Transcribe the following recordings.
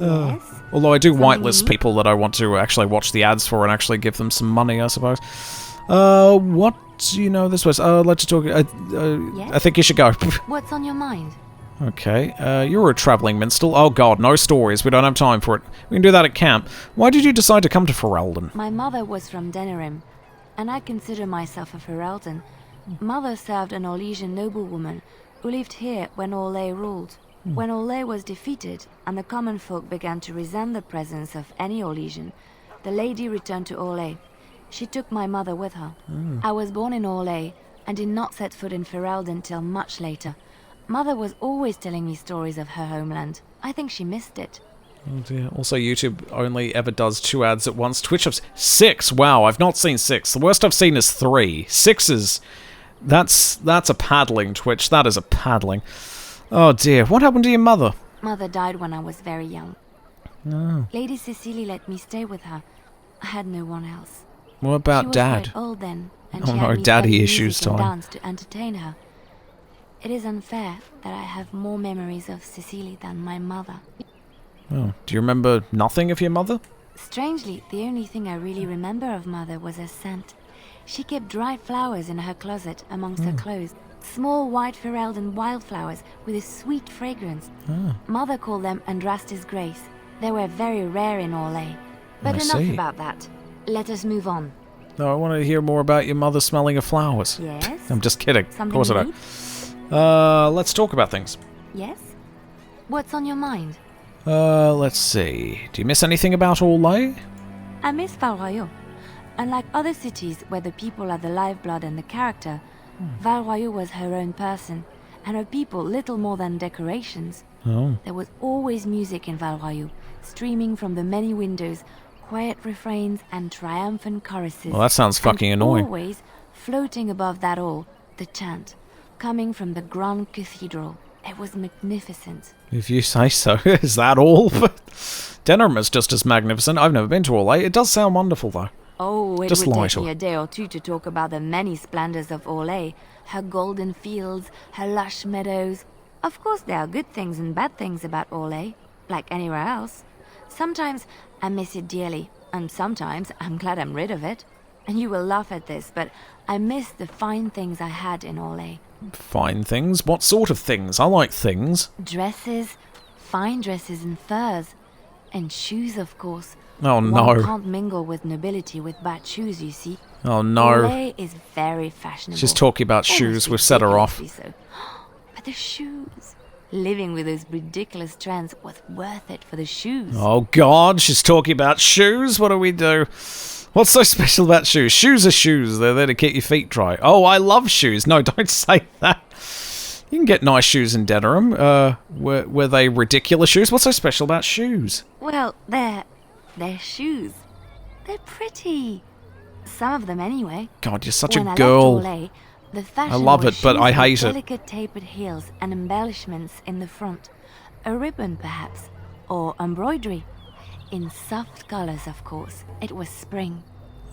Yes? Although I do Something whitelist you need? people that I want to actually watch the ads for and actually give them some money, I suppose. What do you know this was? I'd like to talk... Yes? I think you should go. What's on your mind? Okay, you're a travelling minstrel. Oh god, no stories. We don't have time for it. We can do that at camp. Why did you decide to come to Ferelden? My mother was from Denerim, and I consider myself a Ferelden. Mother served an Orlesian noblewoman who lived here when Orlais ruled. When Orlais was defeated and the common folk began to resent the presence of any Orlesian, the lady returned to Orlais. She took my mother with her. I was born in Orlais and did not set foot in Ferelden till much later. Mother was always telling me stories of her homeland. I think she missed it. Oh dear. Also, YouTube only ever does 2 ads at once. Twitch of 6. Wow, I've not seen 6. The worst I've seen is 3. 6 is... That's a paddling, Twitch. That is a paddling. Oh dear. What happened to your mother? Mother died when I was very young. Oh. Lady Cecilie let me stay with her. I had no one else. What about She was Dad? quite old then, and Oh she no, had me daddy study issues music and time. dance to entertain her. It is unfair that I have more memories of Cecilie than my mother. Oh, do you remember nothing of your mother? Strangely, the only thing I really remember of Mother was her scent. She kept dried flowers in her closet amongst her clothes. Small white Ferelden wildflowers with a sweet fragrance. Mother called them Andrastis Grace. They were very rare in Orlais. But I enough see. about that. Let us move on. No, I want to hear more about your mother smelling of flowers. Yes? I'm just kidding. Of Something course I you don't. need? Let's talk about things. Yes? What's on your mind? Let's see. Do you miss anything about Orlais? I miss Val Royeaux. Unlike other cities where the people are the lifeblood and the character, Val Royeaux was her own person, and her people little more than decorations. Oh. There was always music in Val Royeaux, streaming from the many windows, quiet refrains and triumphant choruses. Well, that sounds fucking and annoying. Always, floating above that all, the chant, coming from the Grand Cathedral. It was magnificent. If you say so. Is that all? Denerim is just as magnificent. I've never been to Orlais. It does sound wonderful, though. Oh, it Just would lie take to me her. a day or two to talk about the many splendors of Orlais, her golden fields, her lush meadows. Of course, there are good things and bad things about Orlais, like anywhere else. Sometimes I miss it dearly, and sometimes I'm glad I'm rid of it. And you will laugh at this, but I miss the fine things I had in Orlais. Fine things? What sort of things? I like things. Dresses, fine dresses and furs, and shoes, of course. Oh, One no. can't mingle with nobility with bad shoes, you see. Oh, no. Orlais is very fashionable. She's talking about Almost shoes. We've set her off. ridiculously so. But the shoes. Living with those ridiculous trends was worth it for the shoes. Oh, God. She's talking about shoes. What do we do? What's so special about shoes? Shoes are shoes. They're there to keep your feet dry. Oh, I love shoes. No, don't say that. You can get nice shoes in Denerim. Were they ridiculous shoes? What's so special about shoes? Well, they're shoes. They're pretty. Some of them, anyway. God, you're such When a I girl. left Orlais, the fashion love was it, but shoes I with hate it. delicate tapered heels and embellishments in the front. A ribbon, perhaps, or embroidery. In soft colors, of course. It was spring.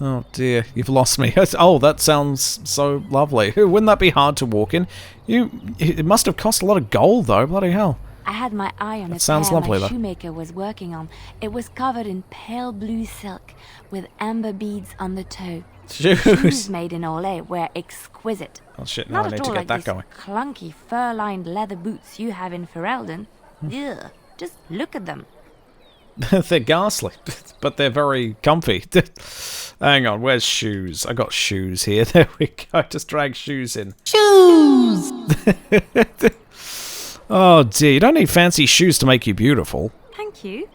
Oh dear, you've lost me. Oh, that sounds so lovely. Wouldn't that be hard to walk in? It must have cost a lot of gold, though. Bloody hell. I had my eye on a sounds pair lovely, my though. shoemaker was working on. It was covered in pale blue silk with amber beads on the toe. Shoes Shoes. made in Orlais were exquisite. Oh shit, now Not I need at to all get like that these going. clunky fur-lined leather boots you have in Ferelden. Ugh, just look at them. They're ghastly, but they're very comfy. Hang on, where's shoes? I got shoes here. There we go. Just drag shoes in. Shoes! Oh dear, you don't need fancy shoes to make you beautiful. Thank you.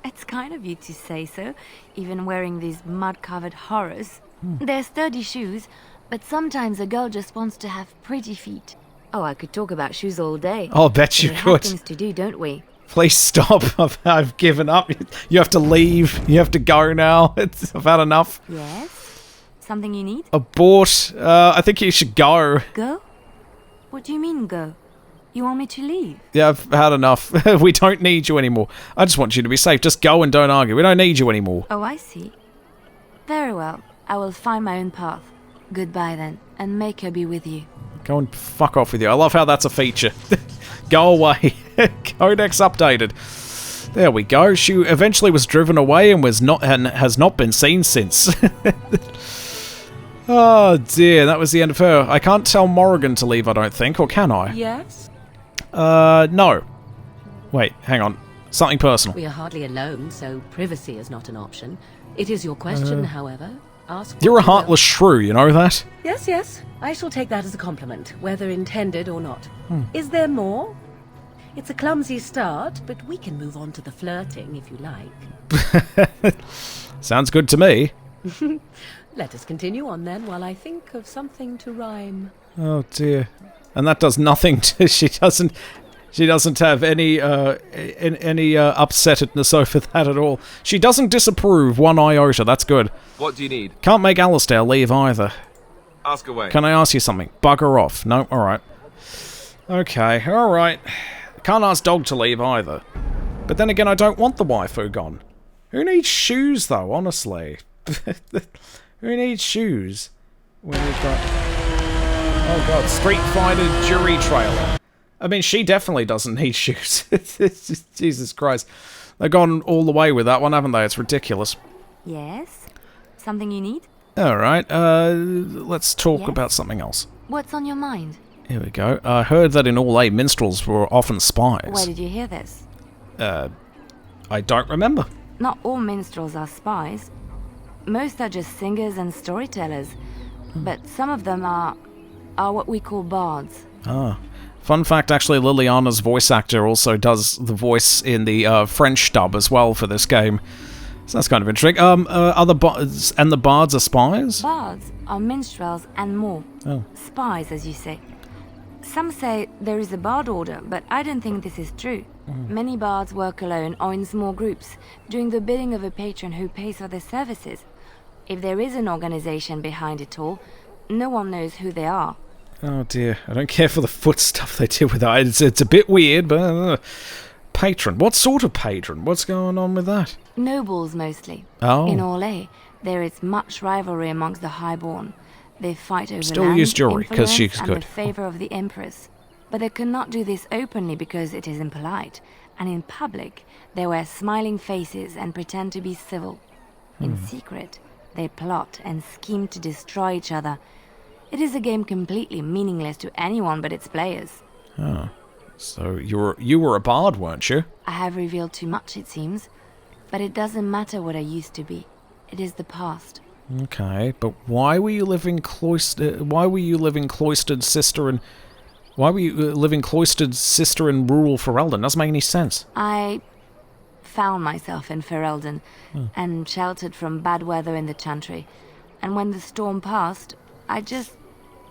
It's kind of you to say so, even wearing these mud-covered horrors. They're sturdy shoes, but sometimes a girl just wants to have pretty feet. Oh, I could talk about shoes all day. I'll bet you We have could. things to do, don't we? Please stop. I've given up. You have to leave. You have to go now. I've had enough. Yes? Something you need? Abort. I think you should go. Go? What do you mean, go? You want me to leave? Yeah, I've had enough. We don't need you anymore. I just want you to be safe. Just go and don't argue. We don't need you anymore. Oh, I see. Very well. I will find my own path. Goodbye, then, and make her be with you. Go and fuck off with you. I love how that's a feature. Go away. Codex updated. There we go. She eventually was driven away and has not been seen since. Oh dear, that was the end of her. I can't tell Morrigan to leave, I don't think, or can I? Yes? No. Wait, hang on. Something personal. We are hardly alone, so privacy is not an option. It is your question, however. Ask what You're a you will. heartless shrew, you know that? Yes, yes. I shall take that as a compliment, whether intended or not. Is there more? It's a clumsy start, but we can move on to the flirting if you like. Sounds good to me. Let us continue on then, while I think of something to rhyme. Oh dear. And that does nothing to... She doesn't have any upsetness over that at all. She doesn't disapprove one iota, that's good. What do you need? Can't make Alistair leave either. Ask away. Can I ask you something? Bugger off. No? Alright. Okay, alright. Can't ask Dog to leave either. But then again, I don't want the waifu gone. Who needs shoes, though, honestly? Who needs shoes? When we've got... Oh god, Street Fighter jury trailer. I mean, she definitely doesn't need shoes. Jesus Christ. They've gone all the way with that one, haven't they? It's ridiculous. Yes? Something you need? Alright, let's talk Yes? about something else. What's on your mind? Here we go. I heard that in all A, minstrels were often spies. Where did you hear this? I don't remember. Not all minstrels are spies. Most are just singers and storytellers. But some of them are what we call bards. Ah. Fun fact, actually, Liliana's voice actor also does the voice in the French dub as well for this game. So that's kind of interesting. Other bards and the bards are spies? Bards are minstrels and more. Oh. Spies, as you say. Some say there is a bard order, but I don't think this is true. Many bards work alone or in small groups, doing the bidding of a patron who pays for their services. If there is an organization behind it all, no one knows who they are. Oh dear, I don't care for the foot stuff they did with that. It's a bit weird, but... patron. What sort of patron? What's going on with that? Nobles, mostly. Oh. In Orlais, there is much rivalry amongst the highborn. They fight over Still land, use jewelry, 'cause she's influence, and good. the favor of the empress. But they cannot do this openly because it is impolite. And in public, they wear smiling faces and pretend to be civil. In secret, they plot and scheme to destroy each other. It is a game completely meaningless to anyone but its players. Oh. So you were a bard, weren't you? I have revealed too much, it seems. But it doesn't matter what I used to be. It is the past. Okay, but why were you living cloistered? Why were you living cloistered sister in? Why were you living cloistered sister in rural Ferelden? Doesn't make any sense. I found myself in Ferelden and sheltered from bad weather in the Chantry. And when the storm passed, I just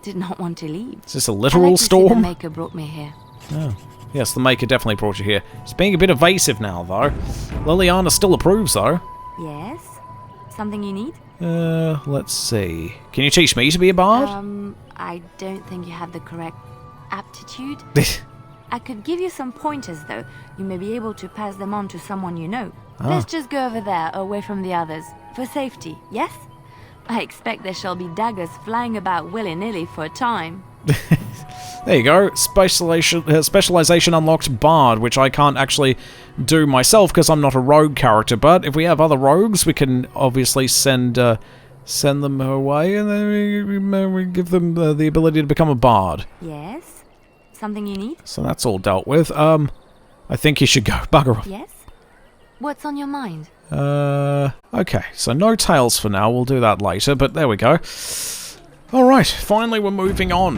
did not want to leave. Is this a I literal like to say the storm? Maker brought me here. Oh. Yes, the Maker definitely brought you here. It's being a bit evasive now, though. Liliana still approves, though. Yes? Something you need? Let's see. Can you teach me to be a bard? I don't think you have the correct aptitude. I could give you some pointers, though. You may be able to pass them on to someone you know. Let's just go over there, away from the others. For safety, yes? I expect there shall be daggers flying about willy-nilly for a time. There you go. Specialization unlocked bard, which I can't actually do myself because I'm not a rogue character. But if we have other rogues, we can obviously send them away, and then we give them the ability to become a bard. Yes? Something you need? So that's all dealt with. I think you should go. Bugger off. Yes? What's on your mind? Okay. So no tails for now. We'll do that later. But there we go. All right. Finally, we're moving on.